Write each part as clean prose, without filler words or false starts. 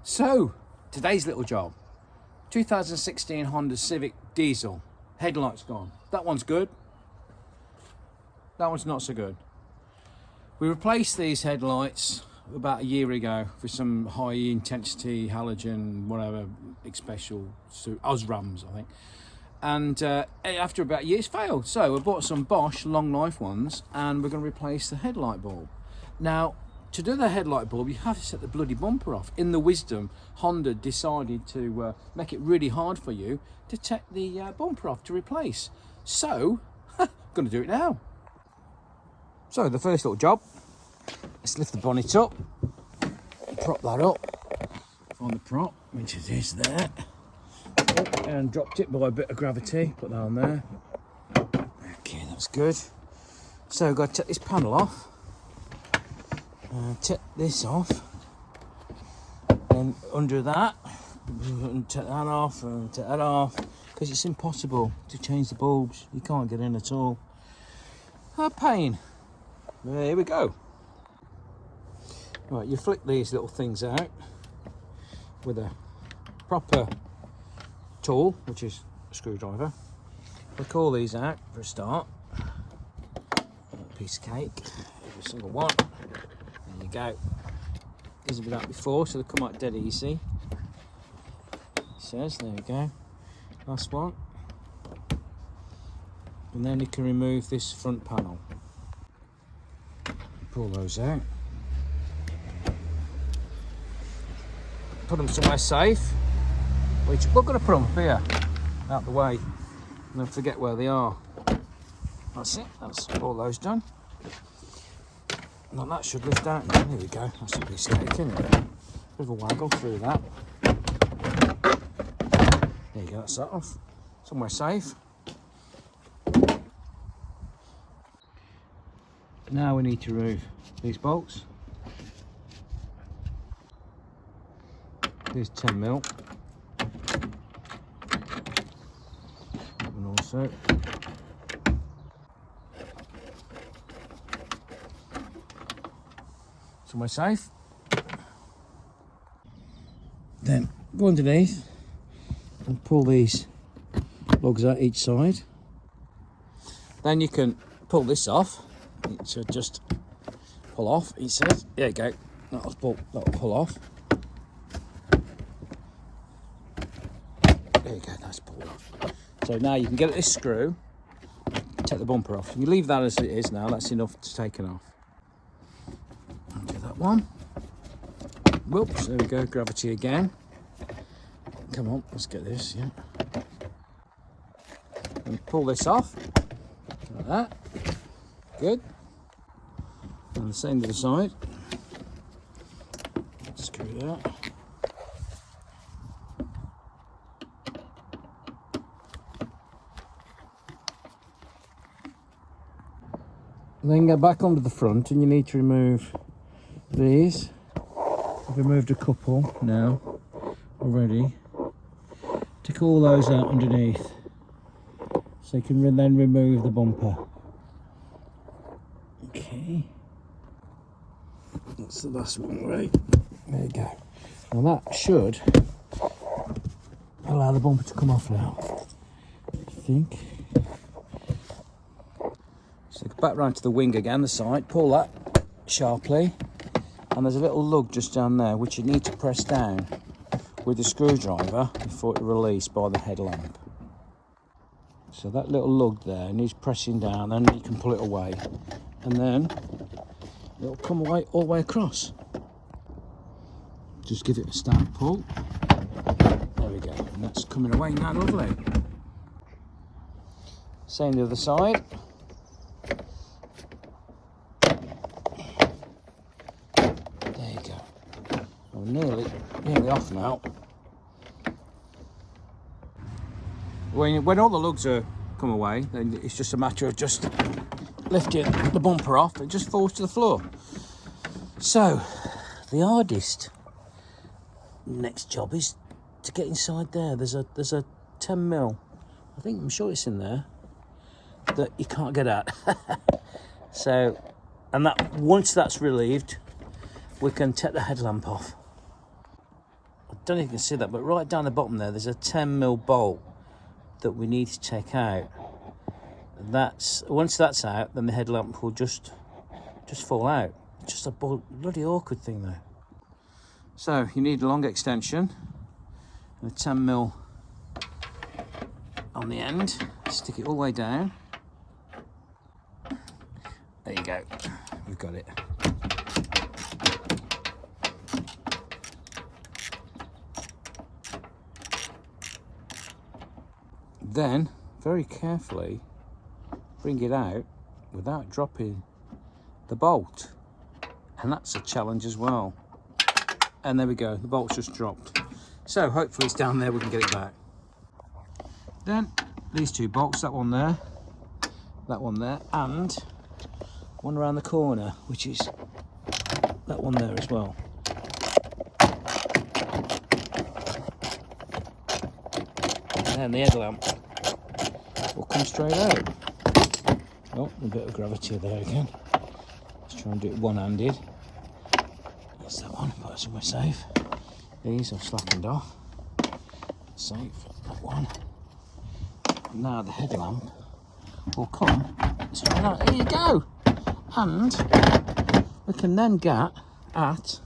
So, today's little job. 2016 Honda Civic diesel. Headlight's gone. That one's good. That one's not so good. We replaced these headlights about a year ago for some high intensity halogen, whatever, big special, Osrams, I think. And after about a year, it's failed. So we bought some Bosch long life ones and we're going to replace the headlight bulb. Now, to do the headlight bulb, you have to set the bloody bumper off. In the wisdom, Honda decided to make it really hard for you to take the bumper off to replace. So, I'm going to do it now. So, the first little job, let's lift the bonnet up, prop that up, find the prop, which is there, and dropped it by a bit of gravity, put that on there. Okay, that's good. So, I've got to take this panel off. Take this off, and under that, and take that off, and take that off, because it's impossible to change the bulbs. You can't get in at all. A pain. There we go. Right, you flick these little things out with a proper tool, which is a screwdriver. Flick all these out for a start. A piece of cake, every single one. There you go. These have been out before, so they come out dead easy. It says, there we go. Last one. And then you can remove this front panel. Pull those out. Put them somewhere safe. Which we're going to put them here, out the way, and then forget where they are. That's it. That's all those done. Now that should lift out now. There we go. That's a piece of cake, isn't it? Bit of a waggle through that. There you go, that's that off. Somewhere safe. Now we need to remove these bolts. Here's 10mm. And also somewhere safe. Then go underneath and pull these lugs out each side. Then you can pull this off. It should just pull off. It says, there you go. That'll pull off. There you go. That's pulled off. So now you can get at this screw, take the bumper off. You leave that as it is now. That's enough to take it off. Do that one. Whoops, there we go, gravity again. Come on, let's get this, yeah. And pull this off, like that. Good. And the same to the side. Screw that. Then get back onto the front and you need to remove these. I've removed a couple now already. Take all those out underneath so you can then remove the bumper. Okay, that's the last one, right? There you go. Now that should allow the bumper to come off now, I think. So go back round to the wing again, the side, pull that sharply. And there's a little lug just down there which you need to press down with the screwdriver before it release by the headlamp. So that little lug there needs pressing down, then you can pull it away. And then it'll come away all the way across. Just give it a start pull. There we go. And that's coming away now, lovely. Same the other side. Nearly off now. When all the lugs are come away, then it's just a matter of just lifting the bumper off. It just falls to the floor. So the hardest next job is to get inside there. There's a 10mm. I'm sure it's in there that you can't get at. So, and that once that's relieved, we can take the headlamp off. don't know if you can see that, but right down the bottom there's a 10mm bolt that we need to take out. Once that's out, then the headlamp will just fall out. It's just a bloody awkward thing though. So you need a long extension and a 10mm on the end. Stick it all the way down. There you go. We've got it. Then, very carefully, bring it out without dropping the bolt. And that's a challenge as well. And there we go, the bolt's just dropped. So hopefully it's down there, we can get it back. Then, these two bolts, that one there, and one around the corner, which is that one there as well. And the headlamp will come straight out. Oh, a bit of gravity there again. Let's try and do it one-handed. That's that one, put it somewhere safe. These I've slackened off. Safe, that one. Now the headlamp will come straight out. Here you go! And we can then get at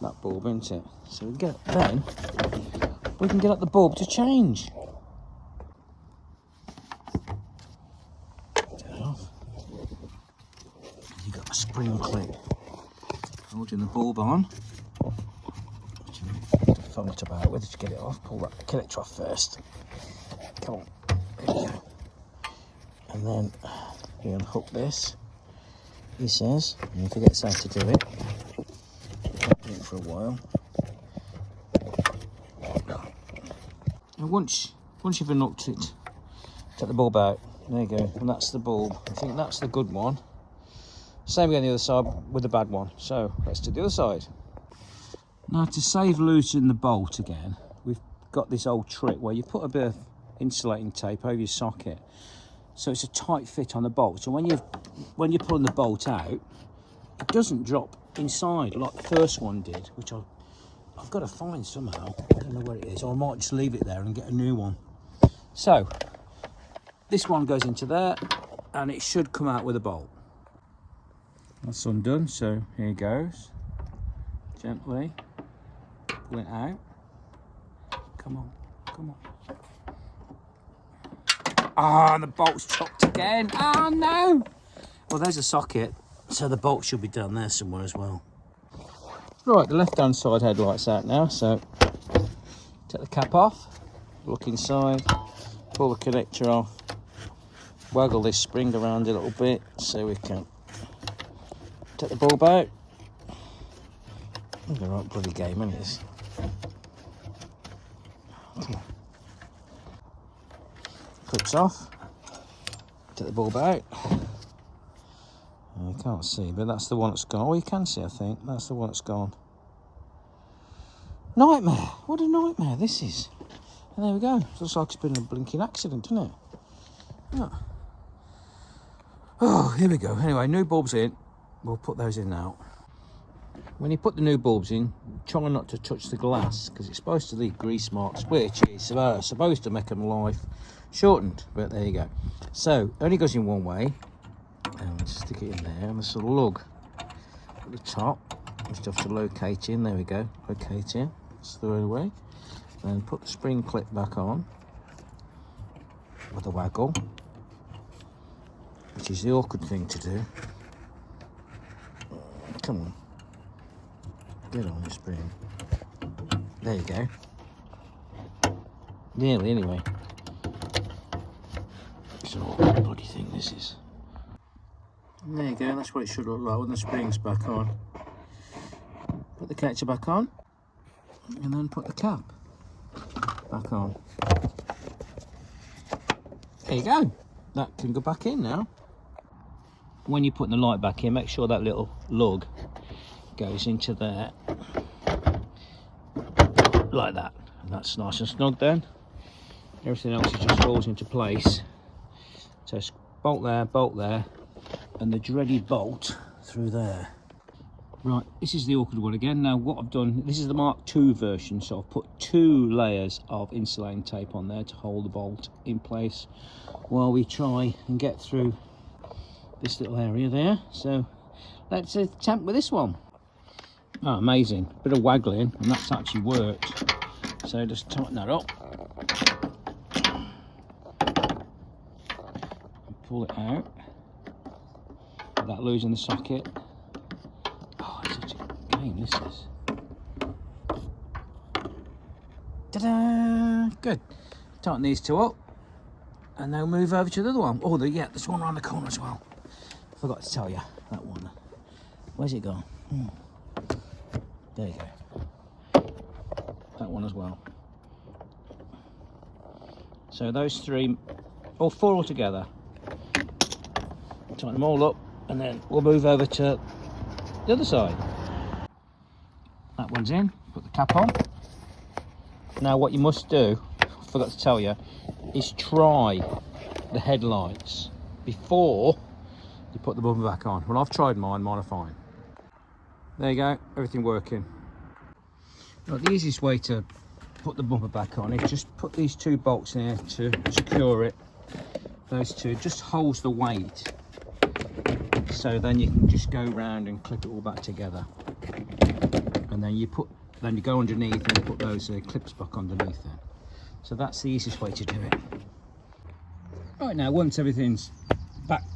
that bulb, isn't it? So we can get at the bulb to change. Take it off. You've got a spring clip holding the bulb on. Which you fun it about with to get it off. Pull that connector off first. Come on. There you go. And then you unhook this. He says, and he forgets how to do it. I've been it for a while. And once you've unhooked it, take the bulb out. There you go, and that's the bulb. I think that's the good one. Same again on the other side with the bad one. So let's do the other side. Now to save loosening the bolt again, we've got this old trick where you put a bit of insulating tape over your socket, so it's a tight fit on the bolt. So when you're pulling the bolt out, it doesn't drop inside like the first one did, which I've got to find somehow. I don't know where it is, or I might just leave it there and get a new one. So this one goes into there and it should come out with a bolt. That's undone, so here it goes. Gently pull it out. Come on, come on. Ah, the bolt's chopped again. Ah, no. Well, there's a socket, so the bolt should be down there somewhere as well. Right, the left-hand side headlight's out now, so take the cap off, look inside, pull the connector off, waggle this spring around a little bit so we can take the bulb out. It's a right bloody game, isn't it? Come on. Clips off, take the bulb out. You can't see, but that's the one that's gone. Oh, you can see, I think. That's the one that's gone. Nightmare! What a nightmare this is. And there we go. Looks like it's been a blinking accident, doesn't it? Oh. Oh, here we go. Anyway, new bulbs in. We'll put those in now. When you put the new bulbs in, try not to touch the glass, because it's supposed to leave grease marks, which is supposed to make them life shortened. But there you go. So, it only goes in one way. And we'll stick it in there, and there's a lug at the top. We just have to locate in. There we go. Locate in. That's the right way. Then put the spring clip back on with a waggle, which is the awkward thing to do. Come on. Get on the spring. There you go. Nearly, anyway. It's an awkward bloody thing, this is. And there you go, that's what it should look like when the spring's back on. Put the connector back on, and then put the cap back on. There you go. That can go back in now. When you're putting the light back in, make sure that little lug goes into there, like that. And that's nice and snug then. Everything else just falls into place. So bolt there, and the dreaded bolt through there. Right, this is the awkward one again. Now what I've done, this is the Mark II version, so I've put 2 layers of insulating tape on there to hold the bolt in place while we try and get through this little area there. So let's attempt with this one. Oh, amazing, bit of waggling and that's actually worked. So just tighten that up and pull it out without losing the socket. Oh, it's such a game, this is. Ta-da! Good. Tighten these 2 up and now move over to the other one. Oh, yeah, there's one around the corner as well. Forgot to tell you, that one. Where's it gone? There you go. That one as well. So those 3, or 4 altogether. Tighten them all up and then we'll move over to the other side. That one's in, put the cap on. Now what you must do, I forgot to tell you, is try the headlights before you put the bumper back on. Well, I've tried mine are fine. There you go, everything working. Now, the easiest way to put the bumper back on is just put these 2 bolts in here to secure it. Those 2 just holds the weight. So then you can just go round and clip it all back together. And then you go underneath and you put those clips back underneath then. So that's the easiest way to do it. Right, now once everything's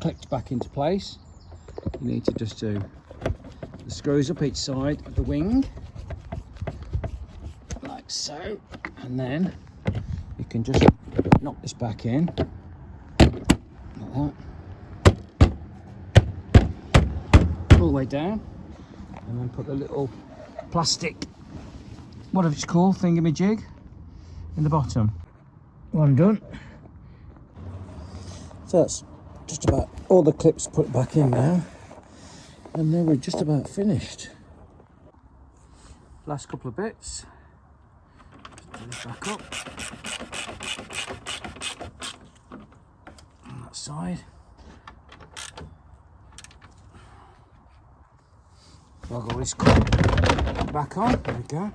clipped back into place, you need to just do the screws up each side of the wing, like so, and then you can just knock this back in, like that, all the way down, and then put the little plastic, whatever it's called, thingamajig, in the bottom. One done. So that's just about all the clips put back in now. And then we're just about finished. Last couple of bits. Put this back up. On that side. I'll go this clip back on. There we go.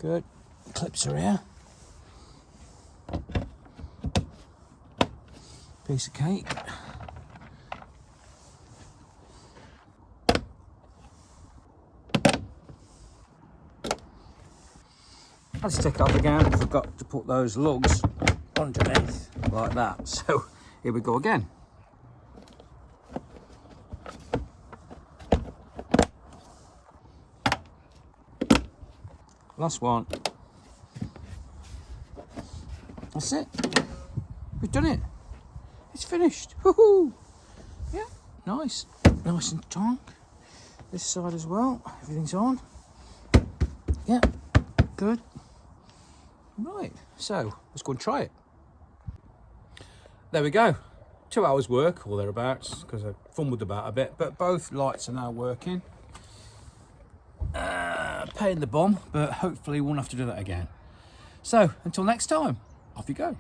Good. Clips are here. Piece of cake. Let's take off again. I forgot to put those lugs underneath like that. So here we go again. Last one. That's it. We've done it. It's finished. Woohoo! Yeah, nice. Nice and taut. This side as well. Everything's on. Yeah, good. Right, so let's go and try it. There we go. 2 hours work or thereabouts, because I fumbled about a bit, but both lights are now working. Pain in the bum, but hopefully we won't have to do that again. So until next time, off you go.